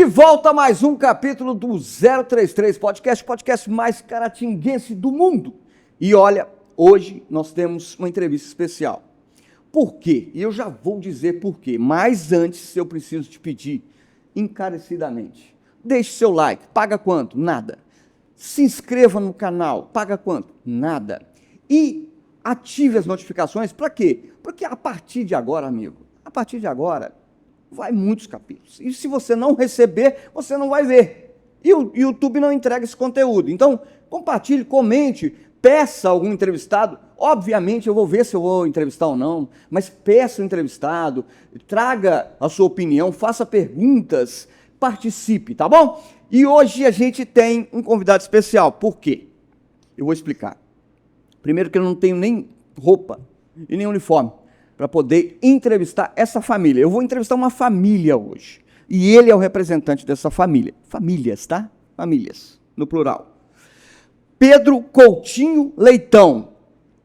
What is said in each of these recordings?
De volta a mais um capítulo do 033 podcast mais caratinguense do mundo. E olha, hoje nós temos uma entrevista especial. Por quê? E eu já vou dizer por quê, mas antes eu preciso te pedir encarecidamente. Deixe seu like, paga quanto? Nada. Se inscreva no canal, paga quanto? Nada. E ative as notificações, para quê? Porque a partir de agora, amigo, a partir de agora, vai muitos capítulos. E se você não receber, você não vai ver. E o YouTube não entrega esse conteúdo. Então, compartilhe, comente, peça algum entrevistado. Obviamente, eu vou ver se eu vou entrevistar ou não, mas peça o entrevistado, traga a sua opinião, faça perguntas, participe, tá bom? E hoje a gente tem um convidado especial. Por quê? Eu vou explicar. Primeiro que eu não tenho nem roupa e nem uniforme para poder entrevistar essa família. Eu vou entrevistar uma família hoje. E ele é o representante dessa família. Famílias, tá? Famílias, no plural. Pedro Coutinho Leitão.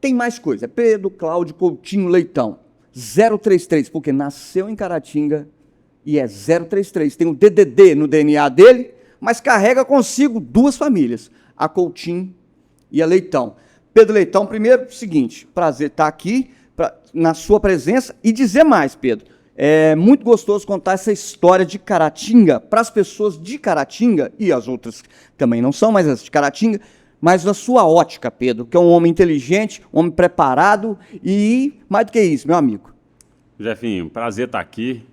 Tem mais coisa. É Pedro Cláudio Coutinho Leitão. 033, porque nasceu em Caratinga e é 033. Tem um DDD no DNA dele, mas carrega consigo duas famílias, a Coutinho e a Leitão. Pedro Leitão, primeiro, seguinte, prazer estar aqui na sua presença e dizer mais, Pedro. É muito gostoso contar essa história de Caratinga para as pessoas de Caratinga, e as outras também não são, mas as de Caratinga, mas na sua ótica, Pedro, que é um homem inteligente, um homem preparado e, mais do que isso, meu amigo. Jefinho, prazer estar aqui.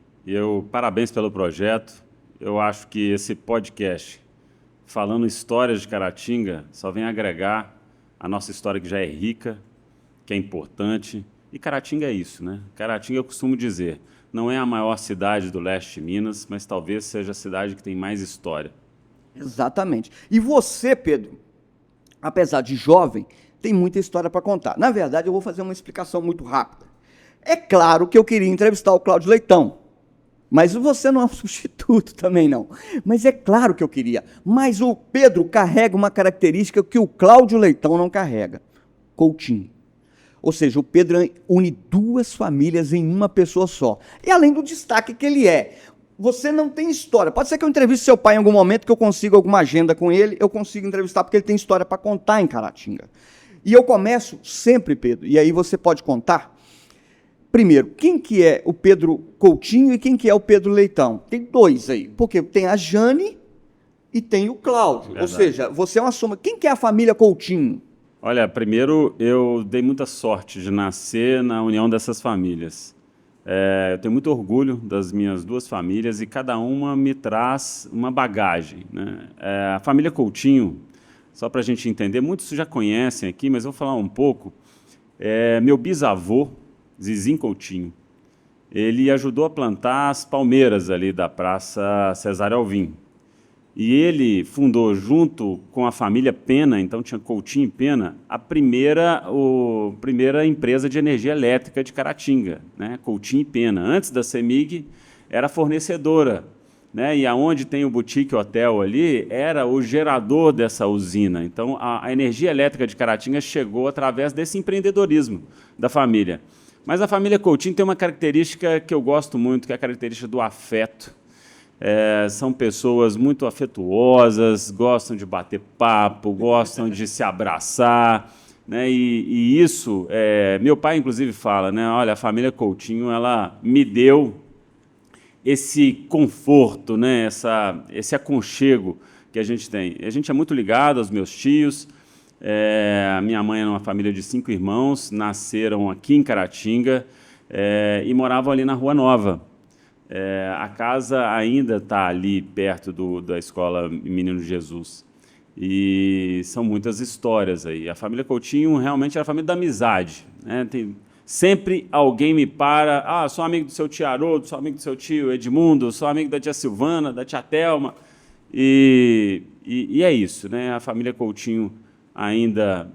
Parabéns pelo projeto. Eu acho que esse podcast, falando histórias de Caratinga, só vem agregar a nossa história que já é rica, que é importante. E Caratinga é isso, né? Caratinga, eu costumo dizer, não é a maior cidade do leste de Minas, mas talvez seja a cidade que tem mais história. Exatamente. E você, Pedro, apesar de jovem, tem muita história para contar. Na verdade, eu vou fazer uma explicação muito rápida. É claro que eu queria entrevistar o Cláudio Leitão, mas você não é um substituto também, não. Mas é claro que eu queria. Mas o Pedro carrega uma característica que o Cláudio Leitão não carrega. Coutinho. Ou seja, o Pedro une duas famílias em uma pessoa só. E além do destaque que ele é, você não tem história. Pode ser que eu entreviste seu pai em algum momento, que eu consiga alguma agenda com ele, eu consigo entrevistar, porque ele tem história para contar em Caratinga. E eu começo sempre, Pedro, e aí você pode contar. Primeiro, quem que é o Pedro Coutinho e quem que é o Pedro Leitão? Tem dois aí, porque tem a Jane e tem o Cláudio. Verdade. Ou seja, você é uma soma. Quem que é a família Coutinho? Olha, primeiro, eu dei muita sorte de nascer na união dessas famílias. Eu tenho muito orgulho das minhas duas famílias e cada uma me traz uma bagagem, né? A família Coutinho, só para a gente entender, muitos já conhecem aqui, mas eu vou falar um pouco. Meu bisavô, Zizinho Coutinho, ele ajudou a plantar as palmeiras ali da Praça Cesário Alvim. E ele fundou, junto com a família Pena, então tinha Coutinho e Pena, a primeira empresa de energia elétrica de Caratinga, né? Coutinho e Pena. Antes da CEMIG, era fornecedora, né? E aonde tem o boutique hotel ali, era o gerador dessa usina. Então, a energia elétrica de Caratinga chegou através desse empreendedorismo da família. Mas a família Coutinho tem uma característica que eu gosto muito, que é a característica do afeto. São pessoas muito afetuosas, gostam de bater papo, gostam de se abraçar, né? E isso, meu pai inclusive fala, né? Olha, a família Coutinho, ela me deu esse conforto, né? Esse aconchego que a gente tem. A gente é muito ligado aos meus tios. A minha mãe era uma família de 5 irmãos, nasceram aqui em Caratinga e moravam ali na Rua Nova. A casa ainda está ali perto da escola Menino Jesus. E são muitas histórias aí. A família Coutinho realmente era a família da amizade, né? Sempre alguém me para, sou amigo do seu tio Haroldo, sou amigo do seu tio Edmundo, sou amigo da tia Silvana, da tia Thelma. E é isso, né? A família Coutinho ainda,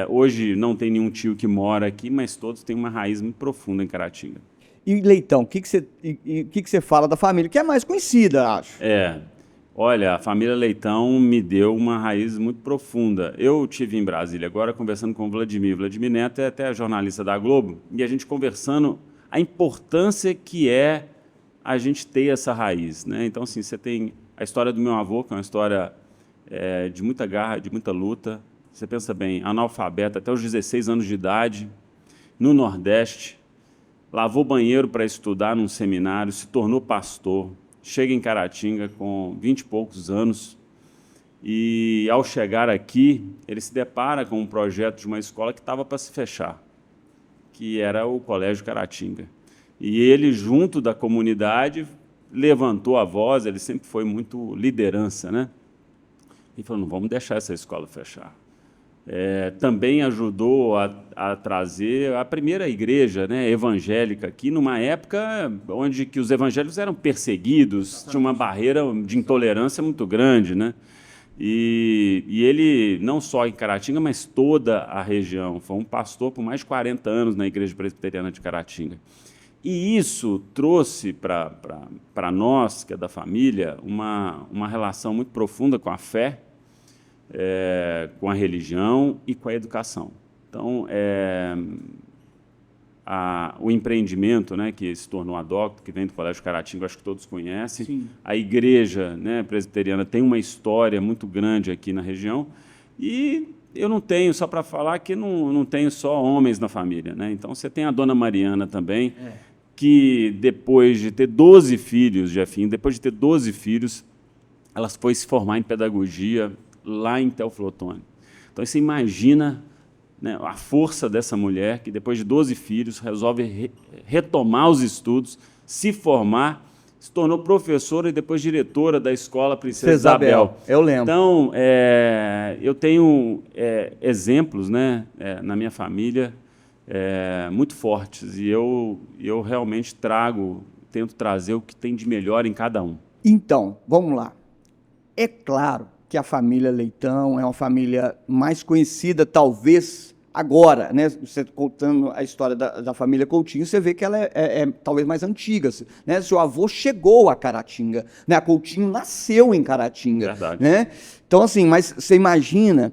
hoje não tem nenhum tio que mora aqui, mas todos têm uma raiz muito profunda em Caratinga. E Leitão, o que você fala da família, que é mais conhecida, acho? Olha, a família Leitão me deu uma raiz muito profunda. Eu estive em Brasília agora conversando com o Vladimir. Vladimir Neto é até jornalista da Globo, e a gente conversando a importância que é a gente ter essa raiz, né? Então, assim, você tem a história do meu avô, que é uma história de muita garra, de muita luta. Você pensa bem, analfabeto até os 16 anos de idade, no Nordeste, lavou banheiro para estudar num seminário, se tornou pastor, chega em Caratinga com 20 e poucos anos, e, ao chegar aqui, ele se depara com um projeto de uma escola que estava para se fechar, que era o Colégio Caratinga. E ele, junto da comunidade, levantou a voz, ele sempre foi muito liderança, né? E falou, não vamos deixar essa escola fechar. Também ajudou a trazer a primeira igreja, né, evangélica aqui, numa época onde que os evangélicos eram perseguidos, tinha uma barreira de intolerância muito grande, né? E ele, não só em Caratinga, mas toda a região, foi um pastor por mais de 40 anos na Igreja Presbiteriana de Caratinga. E isso trouxe para nós, que é da família, uma relação muito profunda com a fé, com a religião e com a educação. Então, o empreendimento, né, que se tornou a DOC, que vem do Colégio Caratinga, acho que todos conhecem. Sim. A igreja, né, presbiteriana tem uma história muito grande aqui na região, e eu não tenho, só para falar que não tenho só homens na família, né? Então, você tem a dona Mariana também, que depois de ter 12 filhos, Jefinho, depois de ter 12 filhos, ela foi se formar em pedagogia lá em Teoflotone. Então, você imagina, né, a força dessa mulher que, depois de 12 filhos, resolve retomar os estudos, se formar, se tornou professora e depois diretora da Escola Princesa Isabel. Eu lembro. Então, eu tenho exemplos, né, na minha família muito fortes, e eu realmente tento trazer o que tem de melhor em cada um. Então, vamos lá. É claro que a família Leitão é uma família mais conhecida, talvez, agora, né? Você contando a história da família Coutinho, você vê que ela é talvez mais antiga, né? Seu avô chegou a Caratinga, né? A Coutinho nasceu em Caratinga. Verdade. Né? Então, assim, mas você imagina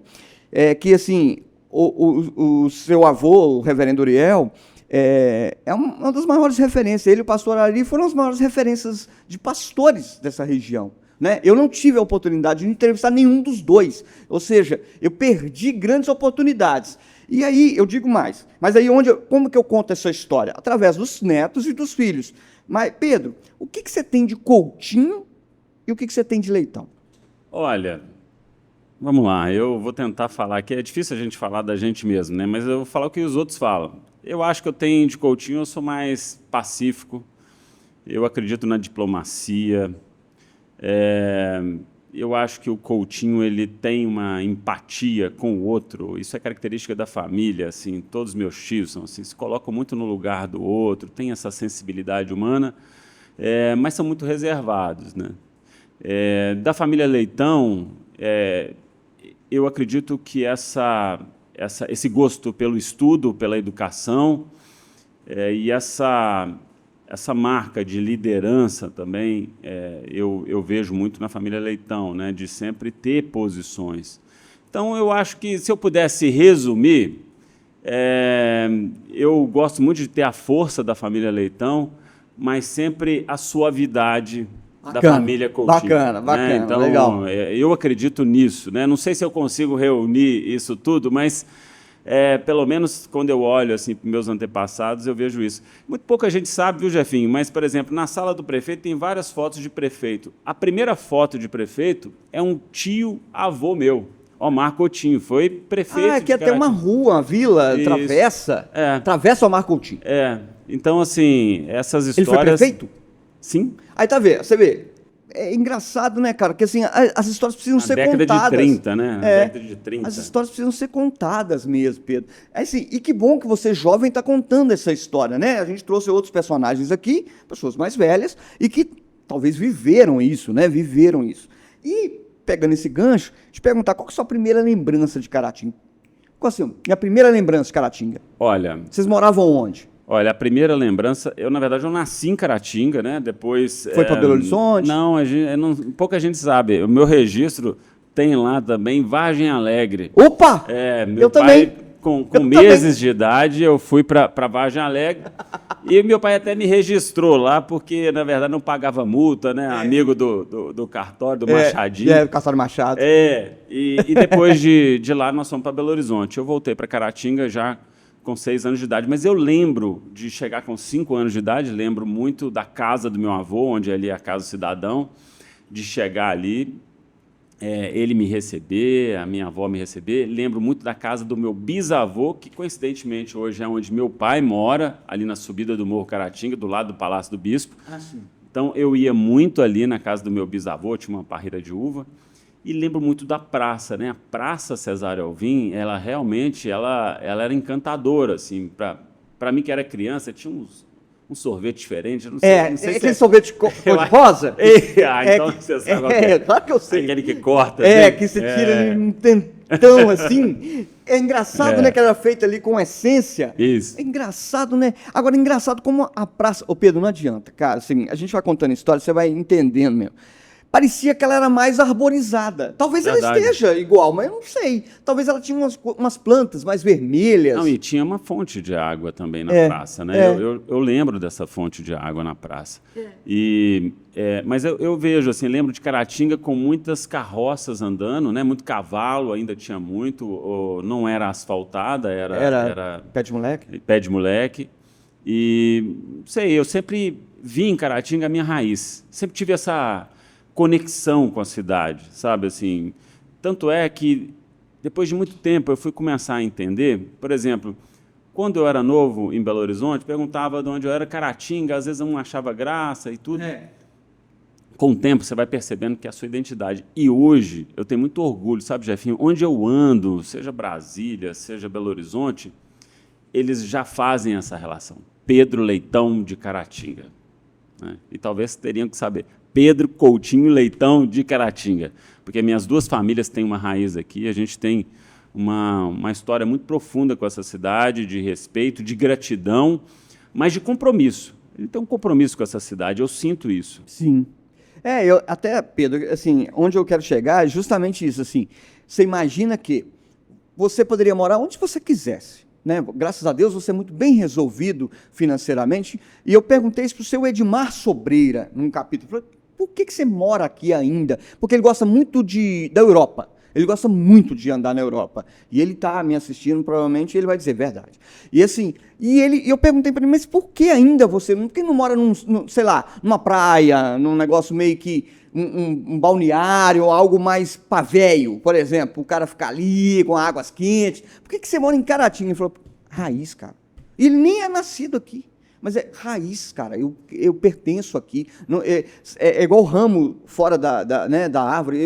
que, assim, o seu avô, o reverendo Uriel, é uma das maiores referências. Ele e o pastor Ari foram as maiores referências de pastores dessa região. Né? Eu não tive a oportunidade de entrevistar nenhum dos dois, ou seja, eu perdi grandes oportunidades. E aí, eu digo mais, mas aí como que eu conto essa história? Através dos netos e dos filhos. Mas, Pedro, o que você tem de Coutinho e o que você tem de Leitão? Olha, vamos lá, eu vou tentar falar aqui, é difícil a gente falar da gente mesmo, né? Mas eu vou falar o que os outros falam. Eu acho que eu tenho de Coutinho, eu sou mais pacífico, eu acredito na diplomacia. Eu acho que o Coutinho ele tem uma empatia com o outro, isso é característica da família, assim, todos os meus tios são assim, se colocam muito no lugar do outro, têm essa sensibilidade humana, mas são muito reservados, né? Da família Leitão, eu acredito que esse gosto pelo estudo, pela educação, e essa marca de liderança também, eu vejo muito na família Leitão, né, de sempre ter posições. Então, eu acho que, se eu pudesse resumir, eu gosto muito de ter a força da família Leitão, mas sempre a suavidade da família Coutinho. Bacana, né? Então, legal. Eu acredito nisso, né? Não sei se eu consigo reunir isso tudo, mas pelo menos quando eu olho assim, para meus antepassados, eu vejo isso. Muito pouca gente sabe, viu, Jefinho? Mas, por exemplo, na sala do prefeito tem várias fotos de prefeito. A primeira foto de prefeito é um tio-avô meu, Omar Coutinho, foi prefeito. Aqui até uma rua, uma vila, isso. Travessa Omar Coutinho. Então, assim, essas histórias... Ele foi prefeito? Sim. Aí você vê. É engraçado, né, cara? Porque assim, as histórias precisam ser contadas. Na década de 30, né? Na década de 30. As histórias precisam ser contadas mesmo, Pedro. Assim, e que bom que você, jovem, está contando essa história, né? A gente trouxe outros personagens aqui, pessoas mais velhas, e que talvez viveram isso, né? Viveram isso. E, pegando esse gancho, te perguntar, qual que é a sua primeira lembrança de Caratinga? Qual assim, minha primeira lembrança de Caratinga? Olha... Vocês moravam onde? Olha, a primeira lembrança, na verdade, eu nasci em Caratinga, né? Depois... Foi para Belo Horizonte? Não, pouca gente sabe. O meu registro tem lá também Vargem Alegre. Opa! Meu eu pai também. com meses de idade, eu fui para Vargem Alegre e meu pai até me registrou lá, porque, na verdade, não pagava multa, né? Amigo do cartório, do Machadinho. Do cartório Machado. E depois de lá nós fomos para Belo Horizonte. Eu voltei para Caratinga já com 6 anos de idade, mas eu lembro de chegar com 5 anos de idade, lembro muito da casa do meu avô, onde ali é a Casa do Cidadão, de chegar ali, ele me receber, a minha avó me receber. Lembro muito da casa do meu bisavô, que coincidentemente hoje é onde meu pai mora, ali na subida do Morro Caratinga, do lado do Palácio do Bispo. Sim. Então eu ia muito ali na casa do meu bisavô, tinha uma parreira de uva. E lembro muito da praça, né? A Praça Cesário Alvim, ela realmente ela era encantadora, assim. Para mim que era criança, tinha um sorvete diferente. Eu não sei, não sei aquele sorvete cor-de-rosa? Então você sabe qual é. Claro que eu sei. Aquele que corta. Que você tira ali um tentão assim. É engraçado, né? Que era feita ali com essência. Isso. É engraçado, né? Agora, engraçado como a praça... Ô, Pedro, não adianta, cara. Assim, a gente vai contando história, você vai entendendo mesmo. Parecia que ela era mais arborizada. Talvez ela esteja igual, mas eu não sei. Talvez ela tinha umas plantas mais vermelhas. Não, e tinha uma fonte de água também na praça, né? Eu lembro dessa fonte de água na praça. Mas eu vejo, assim, lembro de Caratinga com muitas carroças andando, né? Muito cavalo, ainda tinha muito. Não era asfaltada, era pé de moleque? Pé de moleque. E, não sei, eu sempre vi em Caratinga a minha raiz. Sempre tive essa conexão com a cidade, sabe, assim, tanto é que depois de muito tempo eu fui começar a entender, por exemplo, quando eu era novo em Belo Horizonte, perguntava de onde eu era, Caratinga, às vezes eu não achava graça e tudo. Com o tempo você vai percebendo que é a sua identidade. E hoje eu tenho muito orgulho, sabe, Jefinho, onde eu ando, seja Brasília, seja Belo Horizonte, eles já fazem essa relação. Pedro Leitão de Caratinga, né? E talvez teriam que saber. Pedro Coutinho Leitão de Caratinga, porque minhas duas famílias têm uma raiz aqui, a gente tem uma história muito profunda com essa cidade, de respeito, de gratidão, mas de compromisso. Ele tem um compromisso com essa cidade, eu sinto isso. Sim. Eu até, Pedro, assim, onde eu quero chegar é justamente isso, assim, você imagina que você poderia morar onde você quisesse, né? Graças a Deus você é muito bem resolvido financeiramente, e eu perguntei isso para o seu Edmar Sobreira, num capítulo, falei, por que você mora aqui ainda? Porque ele gosta muito da Europa. Ele gosta muito de andar na Europa. E ele está me assistindo, provavelmente, ele vai dizer verdade. E assim, eu perguntei para ele, mas por que ainda você, por que não mora sei lá, numa praia, num negócio meio que um balneário, ou algo mais pavéio, por exemplo, o cara ficar ali com águas quentes. Por que você mora em Caratinga? Ele falou, raiz, cara. Ele nem é nascido aqui. Mas é raiz, cara, eu pertenço aqui. Não, é igual o ramo fora da árvore,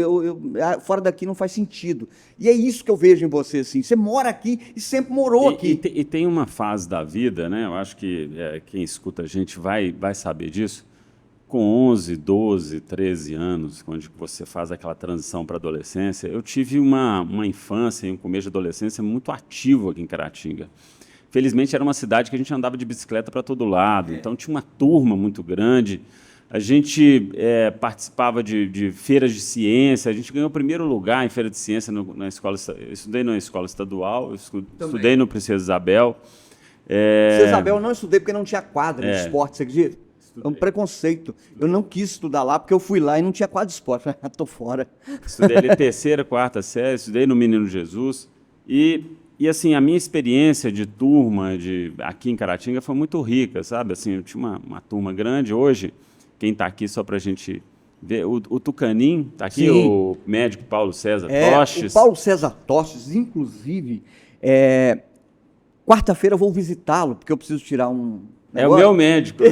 fora daqui não faz sentido. E é isso que eu vejo em você, assim. Você mora aqui e sempre morou aqui. E tem uma fase da vida, né? Eu acho que quem escuta a gente vai saber disso. Com 11, 12, 13 anos, quando você faz aquela transição para a adolescência, eu tive uma infância e um começo de adolescência muito ativo aqui em Caratinga. Felizmente era uma cidade que a gente andava de bicicleta para todo lado, então tinha uma turma muito grande. A gente participava de feiras de ciência, a gente ganhou o primeiro lugar em feira de ciência na escola. Eu estudei na escola estadual, estudei no Princesa Isabel. Princesa Isabel eu não estudei porque não tinha quadra de esporte, você acredita? É um preconceito. Eu não quis estudar lá porque eu fui lá e não tinha quadra de esporte. Estou fora. Estudei ali terceira, quarta série, estudei no Menino Jesus e assim, a minha experiência de turma aqui em Caratinga foi muito rica, sabe? Assim, eu tinha uma turma grande. Hoje, quem está aqui, só para a gente ver, o Tucanin, está aqui. Sim. O médico Paulo César Tostes. O Paulo César Tostes, inclusive, quarta-feira eu vou visitá-lo, porque eu preciso tirar um negócio. É o meu médico,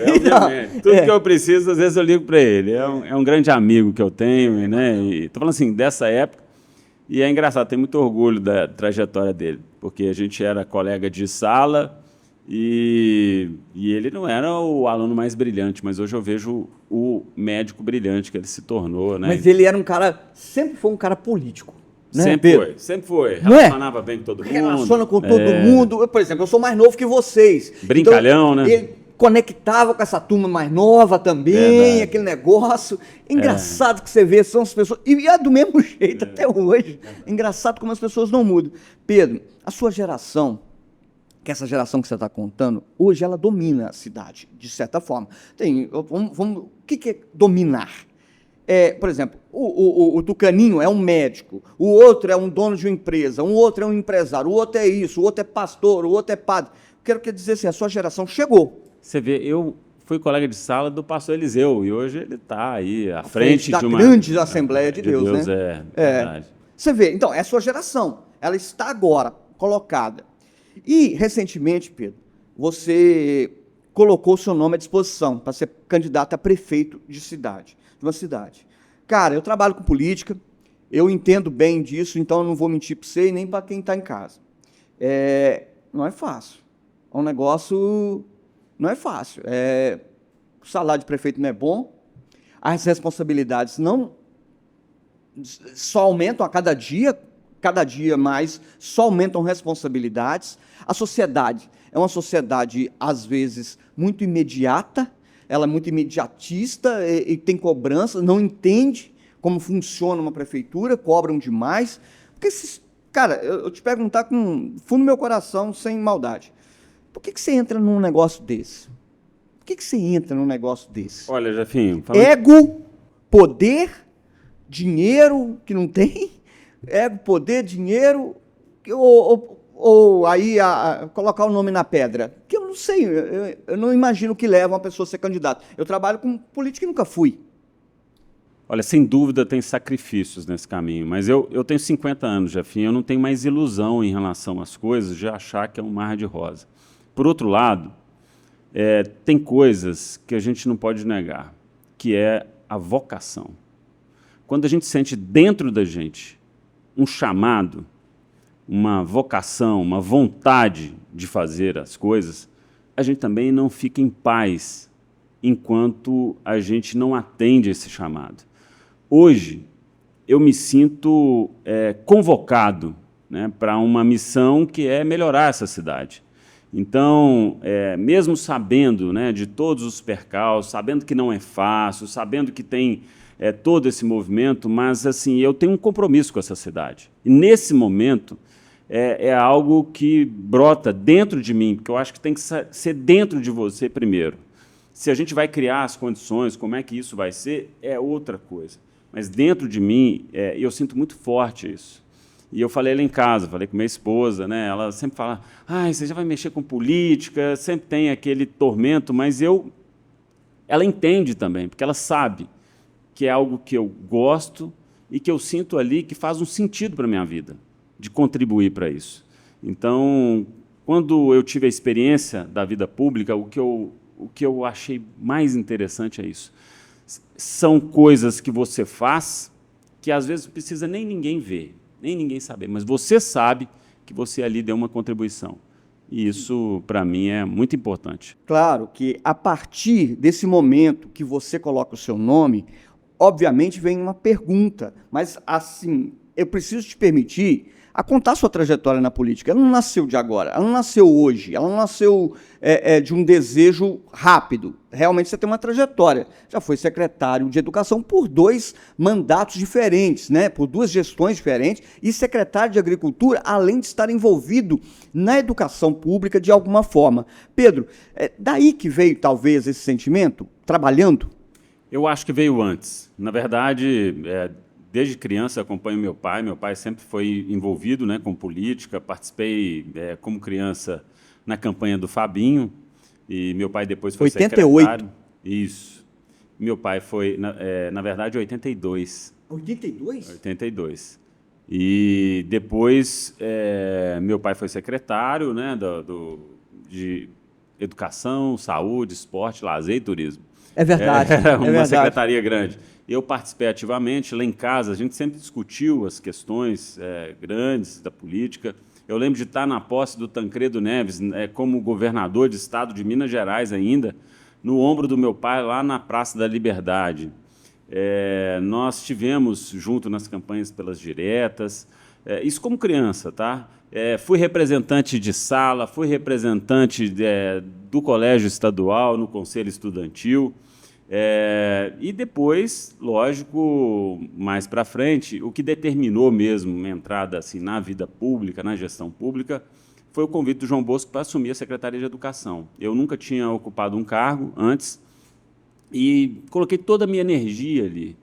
Tudo que eu preciso, às vezes eu ligo para ele. É um grande amigo que eu tenho, né? Estou falando assim, dessa época. E é engraçado, tenho muito orgulho da trajetória dele, porque a gente era colega de sala e ele não era o aluno mais brilhante, mas hoje eu vejo o médico brilhante que ele se tornou, né? Mas ele era sempre foi um cara político, né? Sempre foi. Relacionava bem com todo mundo. Relaciona com todo mundo. Por exemplo, eu sou mais novo que vocês. Brincalhão, então, né? conectava com essa turma mais nova também, Verdade. aquele negócio. Engraçado que você vê, são as pessoas. E é do mesmo jeito até hoje. Engraçado como as pessoas não mudam. Pedro, a sua geração, que essa geração que você está contando, hoje ela domina a cidade, de certa forma. O que é dominar? Por exemplo, o Tucaninho é um médico, o outro é um dono de uma empresa, um outro é um empresário, o outro é isso, o outro é pastor, o outro é padre. Quero dizer assim, a sua geração chegou. Você vê, eu fui colega de sala do pastor Eliseu, e hoje ele está aí à frente da de uma grande Assembleia de Deus, né? Verdade. Você vê, então, é a sua geração. Ela está agora colocada. E, recentemente, Pedro, você colocou o seu nome à disposição para ser candidato a prefeito de uma cidade. Cara, eu trabalho com política, eu entendo bem disso, então eu não vou mentir para você e nem para quem está em casa. Não é fácil. É um negócio... Não é fácil. O salário de prefeito não é bom, as responsabilidades não só aumentam a cada dia mais, só aumentam responsabilidades. A sociedade é uma sociedade, às vezes, muito imediata, ela é muito imediatista e tem cobrança, não entende como funciona uma prefeitura, cobram demais. Porque, cara, eu te perguntar com fundo do meu coração, sem maldade, por que você entra num negócio desse? Por que você entra num negócio desse? Olha, Jefinho... Ego, poder, dinheiro que não tem, ego, poder, dinheiro, ou aí colocar o nome na pedra. Que eu não sei, eu não imagino o que leva uma pessoa a ser candidata. Eu trabalho com política e nunca fui. Olha, sem dúvida tem sacrifícios nesse caminho, mas eu tenho 50 anos, Jefinho, eu não tenho mais ilusão em relação às coisas de achar que é um mar de rosa. Por outro lado, tem coisas que a gente não pode negar, que é a vocação. Quando a gente sente dentro da gente um chamado, uma vocação, uma vontade de fazer as coisas, a gente também não fica em paz enquanto a gente não atende esse chamado. Hoje, eu me sinto convocado, né, para uma missão que é melhorar essa cidade. Então, mesmo sabendo, né, de todos os percalços, sabendo que não é fácil, sabendo que tem todo esse movimento, mas assim, eu tenho um compromisso com essa cidade. E nesse momento, é algo que brota dentro de mim, porque eu acho que tem que ser dentro de você primeiro. Se a gente vai criar as condições, como é que isso vai ser, é outra coisa. Mas dentro de mim, eu sinto muito forte isso. E eu falei lá em casa, falei com minha esposa, né? Ela sempre fala, você já vai mexer com política, sempre tem aquele tormento, mas ela entende também, porque ela sabe que é algo que eu gosto e que eu sinto ali que faz um sentido para a minha vida, de contribuir para isso. Então, quando eu tive a experiência da vida pública, o que eu achei mais interessante é isso. São coisas que você faz que às vezes não precisa nem ninguém ver, nem ninguém saber, mas você sabe que você ali deu uma contribuição. E isso, para mim, é muito importante. Claro que, a partir desse momento que você coloca o seu nome, obviamente vem uma pergunta, mas, assim, eu preciso te permitir a contar sua trajetória na política. Ela não nasceu de agora, ela não nasceu hoje, ela não nasceu de um desejo rápido. Realmente você tem uma trajetória. Já foi secretário de Educação por 2 mandatos diferentes, né? Por 2 gestões diferentes, e secretário de Agricultura, além de estar envolvido na educação pública de alguma forma. Pedro, daí que veio talvez esse sentimento, trabalhando? Eu acho que veio antes. Na verdade, desde criança eu acompanho meu pai. Meu pai sempre foi envolvido, né, com política. Participei, como criança, na campanha do Fabinho. E meu pai depois foi 88. secretário. Isso. Meu pai foi, na verdade, 82. 82? 82. E depois, meu pai foi secretário, né, de Educação, Saúde, Esporte, Lazer e Turismo. É verdade. Uma secretaria grande. Eu participei ativamente. Lá em casa, a gente sempre discutiu as questões grandes da política. Eu lembro de estar na posse do Tancredo Neves, como governador de estado de Minas Gerais ainda, no ombro do meu pai, lá na Praça da Liberdade. Nós tivemos junto nas campanhas pelas diretas. Isso como criança, tá? Fui representante de sala, fui representante do colégio estadual, no conselho estudantil. E depois, lógico, mais para frente, o que determinou mesmo minha entrada assim, na vida pública, na gestão pública, foi o convite do João Bosco para assumir a Secretaria de Educação. Eu nunca tinha ocupado um cargo antes e coloquei toda a minha energia ali.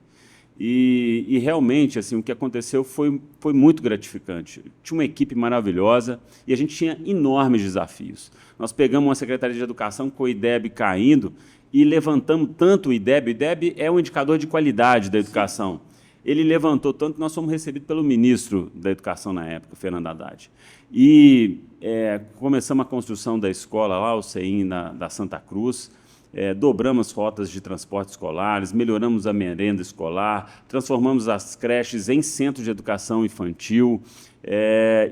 E realmente, assim, o que aconteceu foi muito gratificante. Tinha uma equipe maravilhosa e a gente tinha enormes desafios. Nós pegamos uma Secretaria de Educação com o IDEB caindo e levantamos tanto o IDEB. O IDEB é um indicador de qualidade da educação. Ele levantou tanto que nós fomos recebidos pelo ministro da Educação na época, Fernando Haddad. E começamos a construção da escola lá, o CEIM da Santa Cruz. Dobramos rotas de transporte escolares, melhoramos a merenda escolar, transformamos as creches em centros de educação infantil,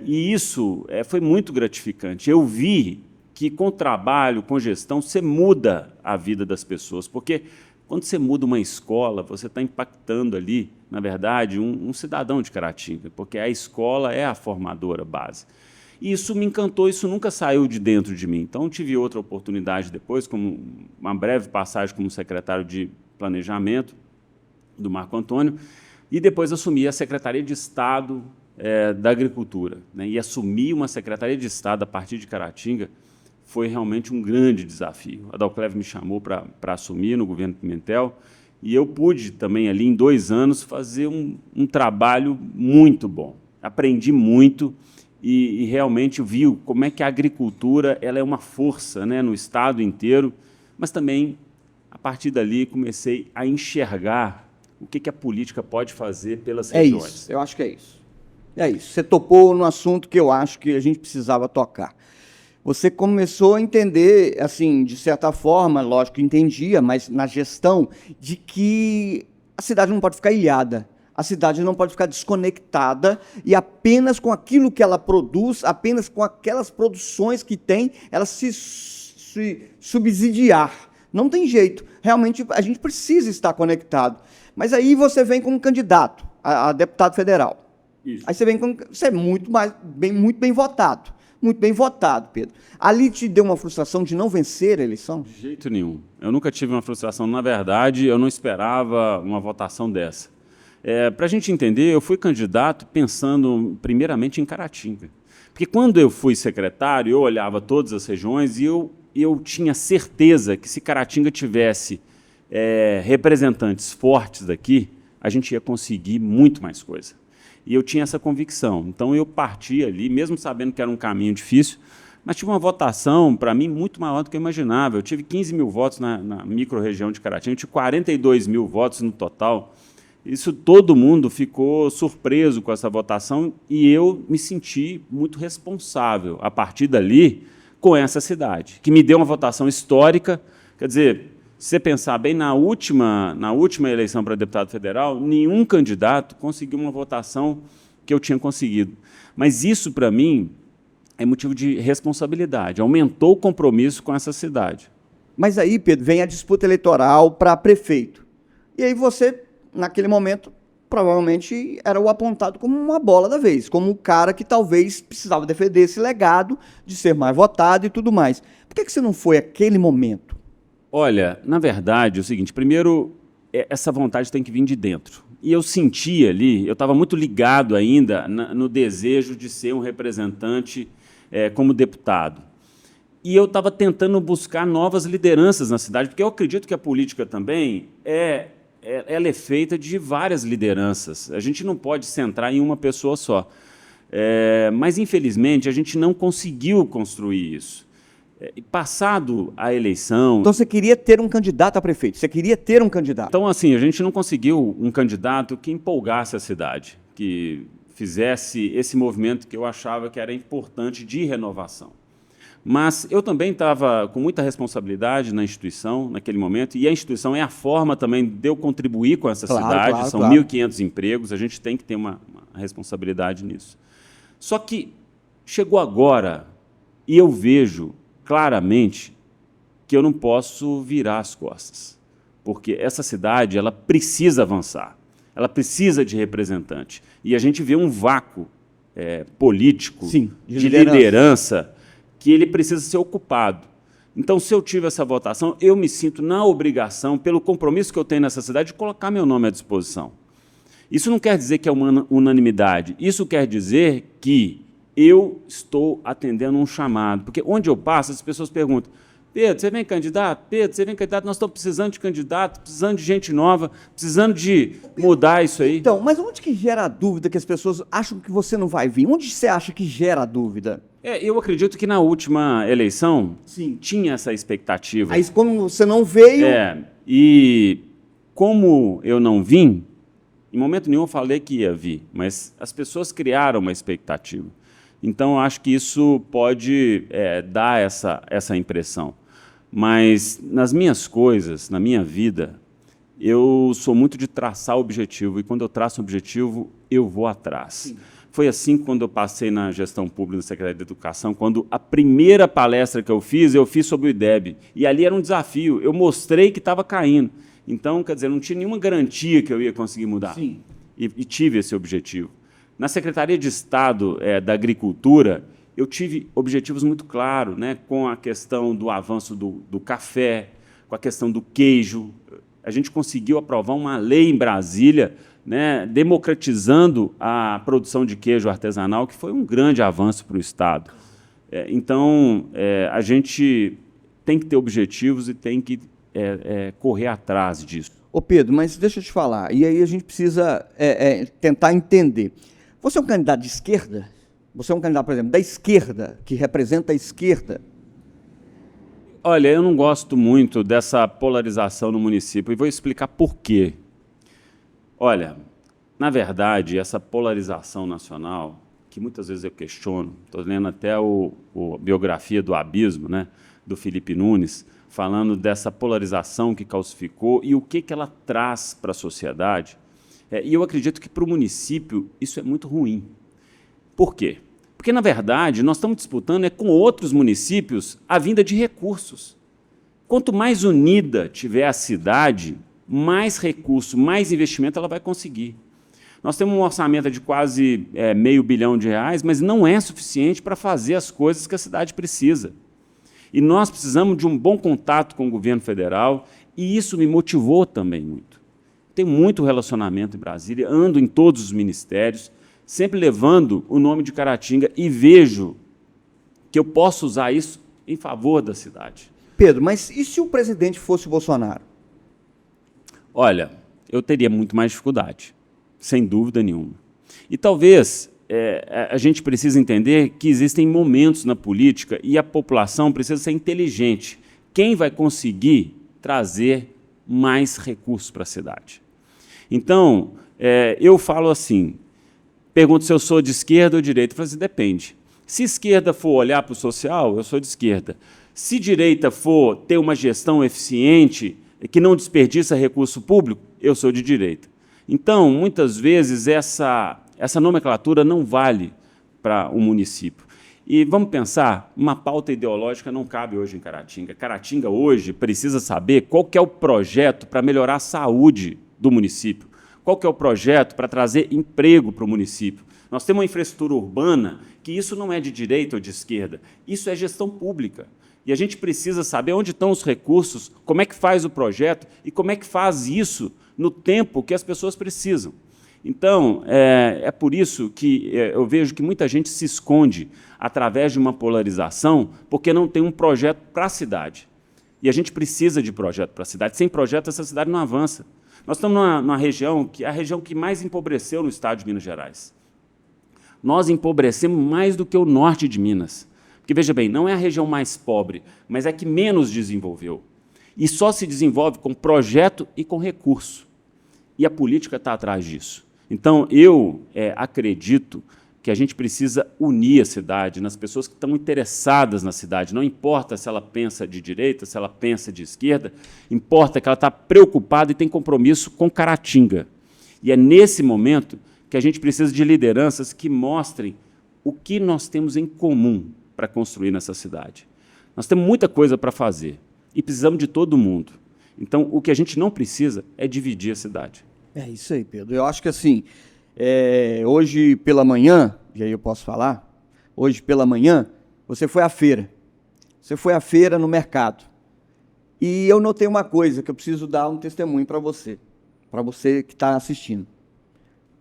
e isso foi muito gratificante. Eu vi que com trabalho, com gestão, você muda a vida das pessoas, porque quando você muda uma escola, você está impactando ali, na verdade, um cidadão de Caratinga, porque a escola é a formadora base. E isso me encantou, isso nunca saiu de dentro de mim. Então, tive outra oportunidade depois, como uma breve passagem como secretário de Planejamento do Marco Antônio, e depois assumi a Secretaria de Estado da Agricultura. Né? E assumir uma Secretaria de Estado a partir de Caratinga foi realmente um grande desafio. A Dalcleve me chamou para assumir no governo Pimentel, e eu pude também, ali, em 2 anos, fazer um trabalho muito bom. Aprendi muito, e realmente viu como é que a agricultura ela é uma força, né, no estado inteiro, mas também, a partir dali, comecei a enxergar o que a política pode fazer pelas regiões. É isso, eu acho que é isso. É isso. Você tocou no assunto que eu acho que a gente precisava tocar. Você começou a entender, assim, de certa forma, lógico que entendia, mas na gestão, de que a cidade não pode ficar ilhada. A cidade não pode ficar desconectada e apenas com aquilo que ela produz, apenas com aquelas produções que tem, ela se subsidiar. Não tem jeito. Realmente, a gente precisa estar conectado. Mas aí você vem como candidato a deputado federal. Isso. Aí você vem como... Você é muito bem votado. Muito bem votado, Pedro. Ali te deu uma frustração de não vencer a eleição? De jeito nenhum. Eu nunca tive uma frustração. Na verdade, eu não esperava uma votação dessa. Para a gente entender, eu fui candidato pensando primeiramente em Caratinga. Porque quando eu fui secretário, eu olhava todas as regiões e eu tinha certeza que se Caratinga tivesse representantes fortes daqui, a gente ia conseguir muito mais coisa. E eu tinha essa convicção. Então eu parti ali, mesmo sabendo que era um caminho difícil, mas tive uma votação, para mim, muito maior do que eu imaginava. Eu tive 15 mil votos na micro-região de Caratinga, eu tive 42 mil votos no total. Isso, todo mundo ficou surpreso com essa votação e eu me senti muito responsável, a partir dali, com essa cidade, que me deu uma votação histórica. Quer dizer, se você pensar bem, na última eleição para deputado federal, nenhum candidato conseguiu uma votação que eu tinha conseguido. Mas isso, para mim, é motivo de responsabilidade, aumentou o compromisso com essa cidade. Mas aí, Pedro, vem a disputa eleitoral para prefeito. E aí você... naquele momento, provavelmente era o apontado como uma bola da vez, como o cara que talvez precisava defender esse legado de ser mais votado e tudo mais. Por que você não foi aquele momento? Olha, na verdade, é o seguinte, primeiro, essa vontade tem que vir de dentro. E eu senti ali, eu estava muito ligado ainda no desejo de ser um representante como deputado. E eu estava tentando buscar novas lideranças na cidade, porque eu acredito que a política também ela é feita de várias lideranças. A gente não pode centrar em uma pessoa só. Mas, infelizmente, a gente não conseguiu construir isso. Passado a eleição... Então, você queria ter um candidato a prefeito, você queria ter um candidato. Então, assim, a gente não conseguiu um candidato que empolgasse a cidade, que fizesse esse movimento que eu achava que era importante de renovação. Mas eu também estava com muita responsabilidade na instituição, naquele momento, e a instituição é a forma também de eu contribuir com essa cidade, são 1.500 empregos, a gente tem que ter uma responsabilidade nisso. Só que chegou agora e eu vejo claramente que eu não posso virar as costas, porque essa cidade ela precisa avançar, ela precisa de representante, e a gente vê um vácuo político, Sim, de liderança, que ele precisa ser ocupado. Então, se eu tive essa votação, eu me sinto na obrigação, pelo compromisso que eu tenho nessa cidade, de colocar meu nome à disposição. Isso não quer dizer que é uma unanimidade. Isso quer dizer que eu estou atendendo um chamado. Porque onde eu passo, as pessoas perguntam: Pedro, você vem candidato? Pedro, você vem candidato? Nós estamos precisando de candidato, precisando de gente nova, precisando de mudar isso aí. Então, mas onde que gera a dúvida que as pessoas acham que você não vai vir? Onde você acha que gera a dúvida? Eu acredito que na última eleição Sim. tinha essa expectativa. Aí, como você não veio... E como eu não vim, em momento nenhum eu falei que ia vir, mas as pessoas criaram uma expectativa. Então, eu acho que isso pode dar essa impressão. Mas nas minhas coisas, na minha vida, eu sou muito de traçar objetivo, e quando eu traço um objetivo, eu vou atrás. Sim. Foi assim quando eu passei na gestão pública, na Secretaria de Educação, quando a primeira palestra que eu fiz sobre o IDEB. E ali era um desafio, eu mostrei que estava caindo. Então, quer dizer, não tinha nenhuma garantia que eu ia conseguir mudar. Sim. E tive esse objetivo. Na Secretaria de Estado da Agricultura, eu tive objetivos muito claros, né, com a questão do avanço do café, com a questão do queijo. A gente conseguiu aprovar uma lei em Brasília, né, democratizando a produção de queijo artesanal, que foi um grande avanço para o Estado. Então, a gente tem que ter objetivos e tem que correr atrás disso. Ô Pedro, mas deixa eu te falar, e aí a gente precisa tentar entender. Você é um candidato de esquerda? Você é um candidato, por exemplo, da esquerda, que representa a esquerda? Olha, eu não gosto muito dessa polarização no município, e vou explicar por quê. Olha, na verdade, essa polarização nacional, que muitas vezes eu questiono, estou lendo até a biografia do Abismo, né, do Felipe Nunes, falando dessa polarização que calcificou e o que ela traz para a sociedade. E eu acredito que para o município isso é muito ruim. Por quê? Porque, na verdade, nós estamos disputando com outros municípios a vinda de recursos. Quanto mais unida tiver a cidade, mais recurso, mais investimento ela vai conseguir. Nós temos um orçamento de quase R$500 bilhão, mas não é suficiente para fazer as coisas que a cidade precisa. E nós precisamos de um bom contato com o governo federal, e isso me motivou também muito. Tenho muito relacionamento em Brasília, ando em todos os ministérios, sempre levando o nome de Caratinga, e vejo que eu posso usar isso em favor da cidade. Pedro, mas e se o presidente fosse o Bolsonaro? Olha, eu teria muito mais dificuldade, sem dúvida nenhuma. E talvez a gente precise entender que existem momentos na política e a população precisa ser inteligente. Quem vai conseguir trazer mais recursos para a cidade? Então, eu falo assim, pergunto se eu sou de esquerda ou de direita. Eu falo assim, depende. Se esquerda for olhar para o social, eu sou de esquerda. Se direita for ter uma gestão eficiente, que não desperdiça recurso público, eu sou de direita. Então, muitas vezes, essa nomenclatura não vale para o município. E vamos pensar, uma pauta ideológica não cabe hoje em Caratinga. Caratinga hoje precisa saber qual que é o projeto para melhorar a saúde do município, qual que é o projeto para trazer emprego para o município. Nós temos uma infraestrutura urbana que isso não é de direita ou de esquerda, isso é gestão pública. E a gente precisa saber onde estão os recursos, como é que faz o projeto e como é que faz isso no tempo que as pessoas precisam. Então, é por isso que eu vejo que muita gente se esconde através de uma polarização porque não tem um projeto para a cidade. E a gente precisa de projeto para a cidade. Sem projeto, essa cidade não avança. Nós estamos numa região que é a região que mais empobreceu no estado de Minas Gerais. Nós empobrecemos mais do que o norte de Minas. Porque, veja bem, não é a região mais pobre, mas é a que menos desenvolveu. E só se desenvolve com projeto e com recurso. E a política está atrás disso. Então, eu acredito que a gente precisa unir a cidade nas pessoas que estão interessadas na cidade. Não importa se ela pensa de direita, se ela pensa de esquerda, importa que ela está preocupada e tem compromisso com Caratinga. E é nesse momento que a gente precisa de lideranças que mostrem o que nós temos em comum para construir nessa cidade. Nós temos muita coisa para fazer e precisamos de todo mundo. Então, o que a gente não precisa é dividir a cidade. É isso aí, Pedro. Eu acho que, assim, Hoje pela manhã, e aí eu posso falar, hoje pela manhã, você foi à feira. Você foi à feira no mercado. E eu notei uma coisa que eu preciso dar um testemunho para você que está assistindo.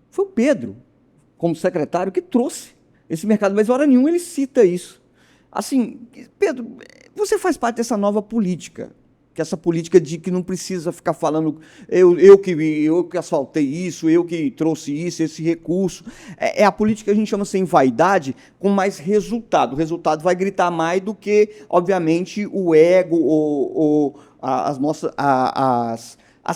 Foi o Pedro, como secretário, que trouxe esse mercado, mas hora nenhuma ele cita isso. Assim, Pedro, você faz parte dessa nova política, que essa política de que não precisa ficar falando eu que asfaltei isso, eu que trouxe isso, esse recurso. É a política que a gente chama sem vaidade, com mais resultado. O resultado vai gritar mais do que, obviamente, o ego ou as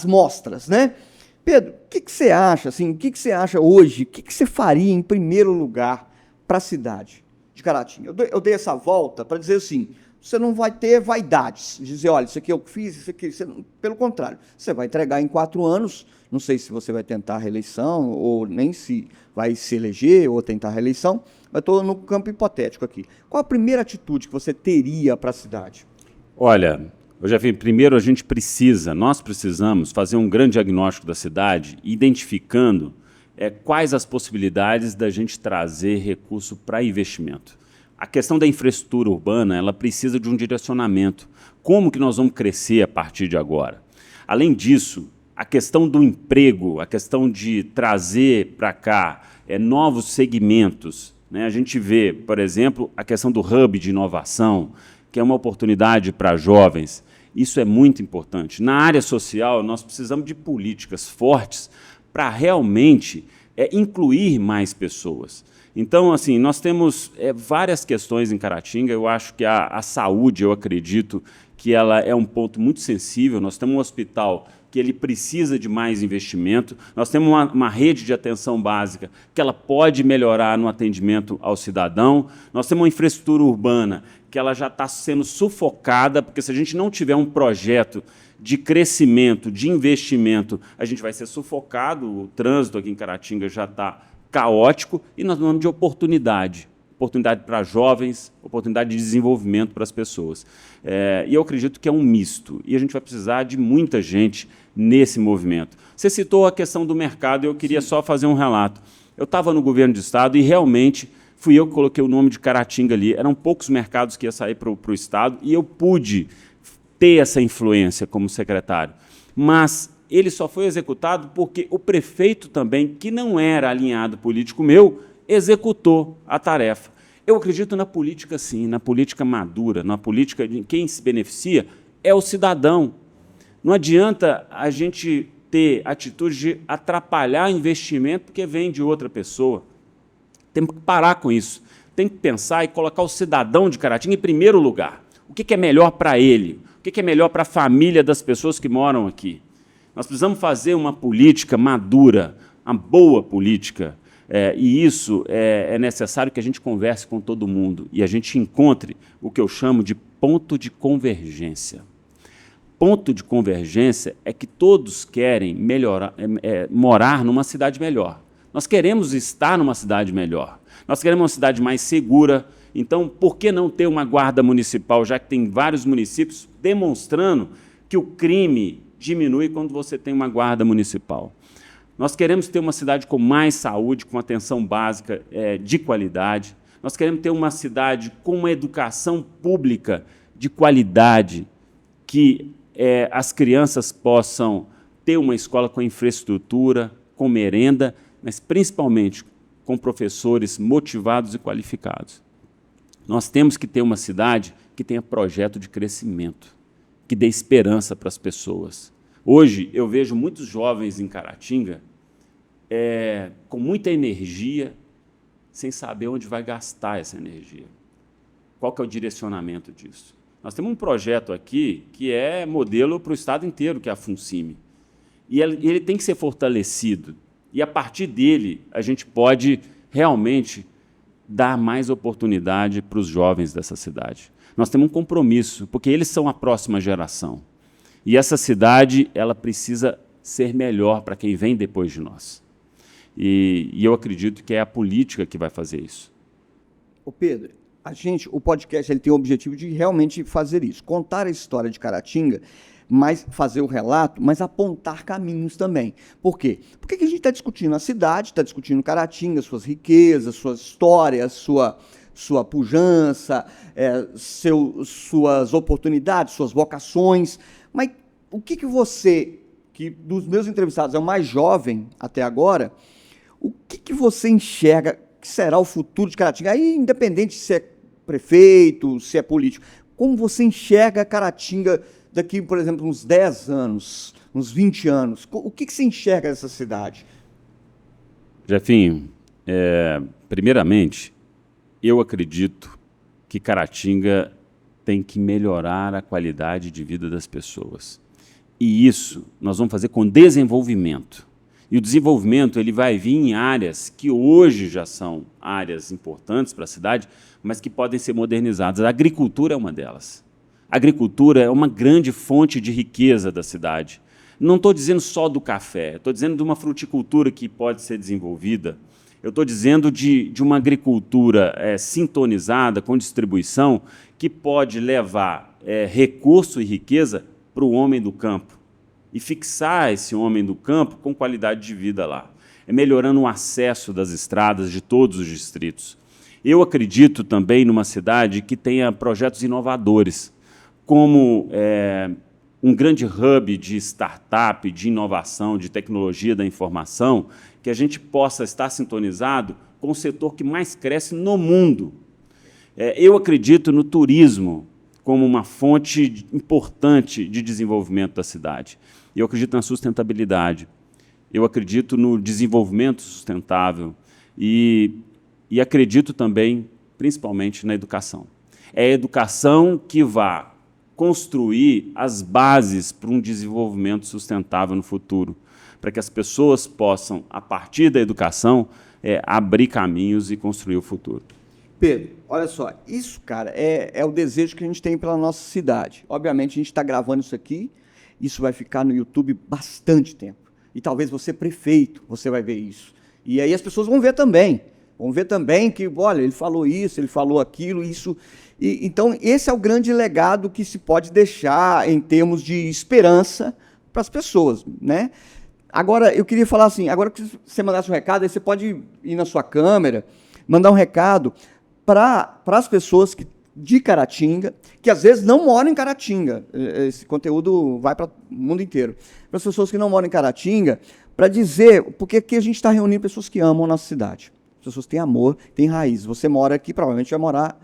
mostras, né? Pedro, o que você acha, assim, o que você acha hoje, o que você faria em primeiro lugar para a cidade de Caratinga? Eu dei essa volta para dizer assim, você não vai ter vaidades, dizer, olha, isso aqui eu fiz, isso aqui... Pelo contrário, você vai entregar em 4 anos, não sei se você vai tentar a reeleição, ou nem se vai se eleger ou tentar a reeleição, mas estou no campo hipotético aqui. Qual a primeira atitude que você teria para a cidade? Olha, primeiro nós precisamos fazer um grande diagnóstico da cidade, identificando quais as possibilidades da gente trazer recurso para investimento. A questão da infraestrutura urbana, ela precisa de um direcionamento. Como que nós vamos crescer a partir de agora? Além disso, a questão do emprego, a questão de trazer para cá novos segmentos, né? A gente vê, por exemplo, a questão do hub de inovação, que é uma oportunidade para jovens. Isso é muito importante. Na área social, nós precisamos de políticas fortes para realmente incluir mais pessoas. Então, assim, nós temos várias questões em Caratinga. Eu acho que a saúde, eu acredito que ela é um ponto muito sensível. Nós temos um hospital que ele precisa de mais investimento. Nós temos uma rede de atenção básica que ela pode melhorar no atendimento ao cidadão. Nós temos uma infraestrutura urbana que ela já está sendo sufocada, porque se a gente não tiver um projeto de crescimento, de investimento, a gente vai ser sufocado. O trânsito aqui em Caratinga já está caótico, e nós falamos de oportunidade para jovens, oportunidade de desenvolvimento para as pessoas. E eu acredito que é um misto, e a gente vai precisar de muita gente nesse movimento. Você citou a questão do mercado, eu queria só fazer um relato. Eu estava no governo do Estado e realmente fui eu que coloquei o nome de Caratinga ali. Eram poucos mercados que iam sair para o Estado, e eu pude ter essa influência como secretário. Mas ele só foi executado porque o prefeito também, que não era alinhado político meu, executou a tarefa. Eu acredito na política, sim, na política madura, na política de quem se beneficia é o cidadão. Não adianta a gente ter atitude de atrapalhar investimento porque vem de outra pessoa. Temos que parar com isso. Tem que pensar e colocar o cidadão de Caratinga em primeiro lugar. O que é melhor para ele? O que é melhor para a família das pessoas que moram aqui? Nós precisamos fazer uma política madura, uma boa política, e isso é necessário que a gente converse com todo mundo e a gente encontre o que eu chamo de ponto de convergência. Ponto de convergência é que todos querem morar numa cidade melhor. Nós queremos estar numa cidade melhor. Nós queremos uma cidade mais segura. Então, por que não ter uma guarda municipal, já que tem vários municípios demonstrando que o crime diminui quando você tem uma guarda municipal? Nós queremos ter uma cidade com mais saúde, com atenção básica de qualidade. Nós queremos ter uma cidade com uma educação pública de qualidade, que as crianças possam ter uma escola com infraestrutura, com merenda, mas principalmente com professores motivados e qualificados. Nós temos que ter uma cidade que tenha projeto de crescimento, que dê esperança para as pessoas. Hoje, eu vejo muitos jovens em Caratinga com muita energia, sem saber onde vai gastar essa energia. Qual que é o direcionamento disso? Nós temos um projeto aqui que é modelo para o estado inteiro, que é a FUNCIMI. E ele tem que ser fortalecido. E, a partir dele, a gente pode realmente dar mais oportunidade para os jovens dessa cidade. Nós temos um compromisso, porque eles são a próxima geração. E essa cidade ela precisa ser melhor para quem vem depois de nós. E eu acredito que é a política que vai fazer isso. Ô Pedro, o podcast ele tem o objetivo de realmente fazer isso, contar a história de Caratinga, mas fazer o relato, mas apontar caminhos também. Por quê? Porque que a gente está discutindo a cidade, está discutindo Caratinga, suas riquezas, suas histórias, sua pujança, suas oportunidades, suas vocações. Mas o que você, que dos meus entrevistados é o mais jovem até agora, o que você enxerga que será o futuro de Caratinga? Aí, independente se é prefeito, se é político, como você enxerga Caratinga daqui, por exemplo, uns 10 anos, uns 20 anos? O que você enxerga dessa cidade? Jefinho, primeiramente, eu acredito que Caratinga tem que melhorar a qualidade de vida das pessoas. E isso nós vamos fazer com desenvolvimento. E o desenvolvimento ele vai vir em áreas que hoje já são áreas importantes para a cidade, mas que podem ser modernizadas. A agricultura é uma delas. A agricultura é uma grande fonte de riqueza da cidade. Não estou dizendo só do café, estou dizendo de uma fruticultura que pode ser desenvolvida. Eu estou dizendo de uma agricultura sintonizada com distribuição que pode levar recurso e riqueza para o homem do campo e fixar esse homem do campo com qualidade de vida lá, melhorando o acesso das estradas de todos os distritos. Eu acredito também numa cidade que tenha projetos inovadores, como um grande hub de startup, de inovação, de tecnologia da informação, que a gente possa estar sintonizado com o setor que mais cresce no mundo. Eu acredito no turismo como uma fonte importante de desenvolvimento da cidade. Eu acredito na sustentabilidade. Eu acredito no desenvolvimento sustentável e acredito também, principalmente, na educação. É a educação que vai construir as bases para um desenvolvimento sustentável no futuro, para que as pessoas possam, a partir da educação, abrir caminhos e construir o futuro. Pedro, olha só, isso, cara, é o desejo que a gente tem pela nossa cidade. Obviamente, a gente está gravando isso aqui, isso vai ficar no YouTube bastante tempo. E talvez você, prefeito, você vai ver isso. E aí as pessoas vão ver também. Vão ver também que, olha, ele falou isso, ele falou aquilo, isso. Então, esse é o grande legado que se pode deixar em termos de esperança para as pessoas, né? Agora, eu queria falar assim, agora que você mandasse um recado, aí você pode ir na sua câmera, mandar um recado para as pessoas de Caratinga, que às vezes não moram em Caratinga. Esse conteúdo vai para o mundo inteiro. Para as pessoas que não moram em Caratinga, para dizer, porque aqui a gente está reunindo pessoas que amam a nossa cidade. As pessoas têm amor, têm raiz. Você mora aqui, provavelmente vai morar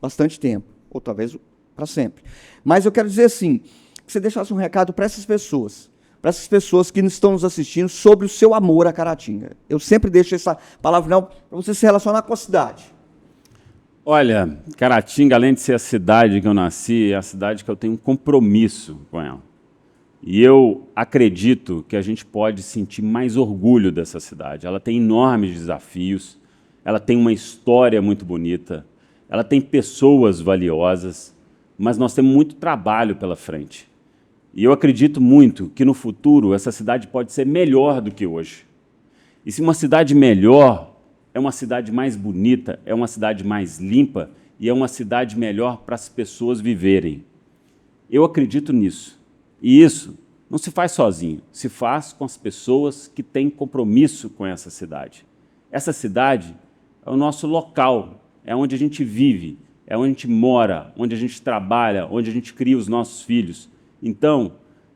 bastante tempo, ou talvez para sempre. Mas eu quero dizer assim, que você deixasse um recado para essas pessoas que estão nos assistindo sobre o seu amor a Caratinga. Eu sempre deixo essa palavra final para você se relacionar com a cidade. Olha, Caratinga, além de ser a cidade que eu nasci, é a cidade que eu tenho um compromisso com ela. E eu acredito que a gente pode sentir mais orgulho dessa cidade. Ela tem enormes desafios, ela tem uma história muito bonita, ela tem pessoas valiosas, mas nós temos muito trabalho pela frente. E eu acredito muito que no futuro essa cidade pode ser melhor do que hoje. E se uma cidade melhor, é uma cidade mais bonita, é uma cidade mais limpa e é uma cidade melhor para as pessoas viverem. Eu acredito nisso. E isso não se faz sozinho, se faz com as pessoas que têm compromisso com essa cidade. Essa cidade é o nosso local, é onde a gente vive, é onde a gente mora, onde a gente trabalha, onde a gente cria os nossos filhos. Então,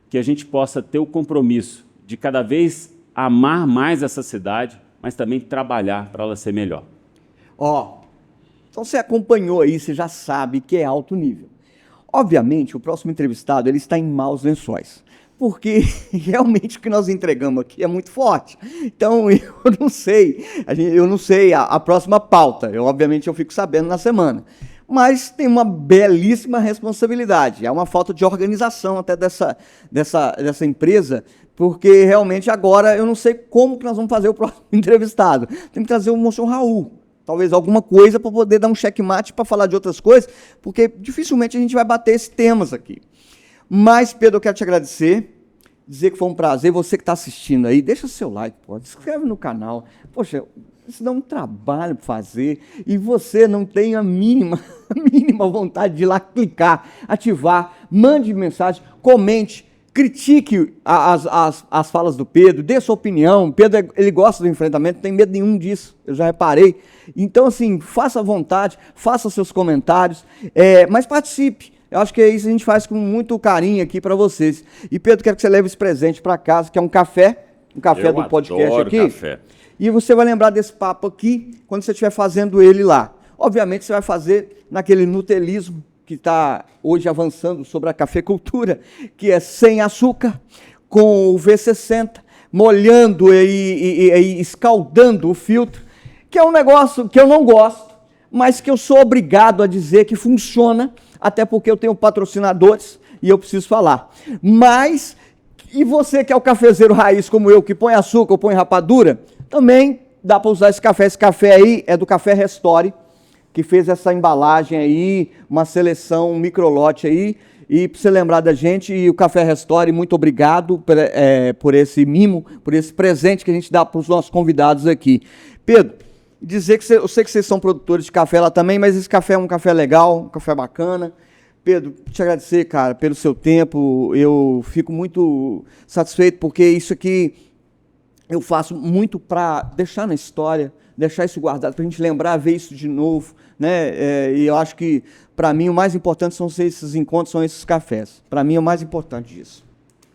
que a gente possa ter o compromisso de cada vez amar mais essa cidade, mas também trabalhar para ela ser melhor. Então você acompanhou aí, você já sabe que é alto nível. Obviamente, o próximo entrevistado ele está em maus lençóis, porque realmente o que nós entregamos aqui é muito forte. Então, eu não sei a próxima pauta. Obviamente, eu fico sabendo na semana. Mas tem uma belíssima responsabilidade. É uma falta de organização até dessa empresa, porque realmente agora eu não sei como que nós vamos fazer o próximo entrevistado. Tem que trazer o moço Raul. Talvez alguma coisa para poder dar um checkmate para falar de outras coisas, porque dificilmente a gente vai bater esses temas aqui. Mas, Pedro, eu quero te agradecer, dizer que foi um prazer. Você que está assistindo aí, deixa o seu like, pô, se inscreve no canal. Poxa, Isso dá um trabalho para fazer e você não tem a mínima, a mínima vontade de ir lá clicar, ativar, mande mensagem, comente, critique as falas do Pedro, dê sua opinião. Pedro, ele gosta do enfrentamento, não tem medo nenhum disso, eu já reparei. Então, assim, faça à vontade, faça seus comentários, mas participe. Eu acho que é isso que a gente faz com muito carinho aqui para vocês. E Pedro, quero que você leve esse presente para casa, que é um café do podcast aqui. Café. E você vai lembrar desse papo aqui quando você estiver fazendo ele lá. Obviamente você vai fazer naquele nutelismo que está hoje avançando sobre a cafeicultura, que é sem açúcar, com o V60, molhando e escaldando o filtro, que é um negócio que eu não gosto, mas que eu sou obrigado a dizer que funciona, até porque eu tenho patrocinadores e eu preciso falar. Mas, e você que é o cafezeiro raiz como eu, que põe açúcar ou põe rapadura, também dá para usar esse café. Esse café aí é do Café Restore, que fez essa embalagem aí, uma seleção, um microlote aí. E para você lembrar da gente, e o Café Restore, muito obrigado por esse mimo, por esse presente que a gente dá para os nossos convidados aqui. Pedro, dizer que eu sei que vocês são produtores de café lá também, mas esse café é um café legal, um café bacana. Pedro, te agradecer, cara, pelo seu tempo. Eu fico muito satisfeito porque isso aqui eu faço muito para deixar na história, deixar isso guardado, para a gente lembrar, ver isso de novo, né? E eu acho que, para mim, o mais importante são esses encontros, são esses cafés. Para mim, é o mais importante disso.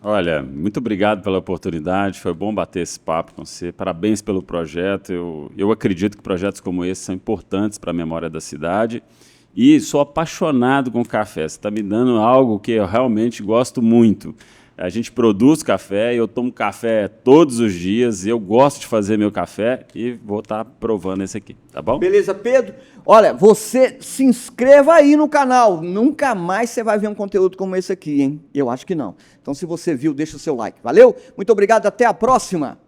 Olha, muito obrigado pela oportunidade, foi bom bater esse papo com você, parabéns pelo projeto. Eu acredito que projetos como esse são importantes para a memória da cidade e sou apaixonado com café. Você está me dando algo que eu realmente gosto muito. A gente produz café, eu tomo café todos os dias, eu gosto de fazer meu café e vou estar provando esse aqui, tá bom? Beleza, Pedro? Olha, você se inscreva aí no canal, nunca mais você vai ver um conteúdo como esse aqui, hein? Eu acho que não. Então, se você viu, deixa o seu like. Valeu? Muito obrigado, até a próxima!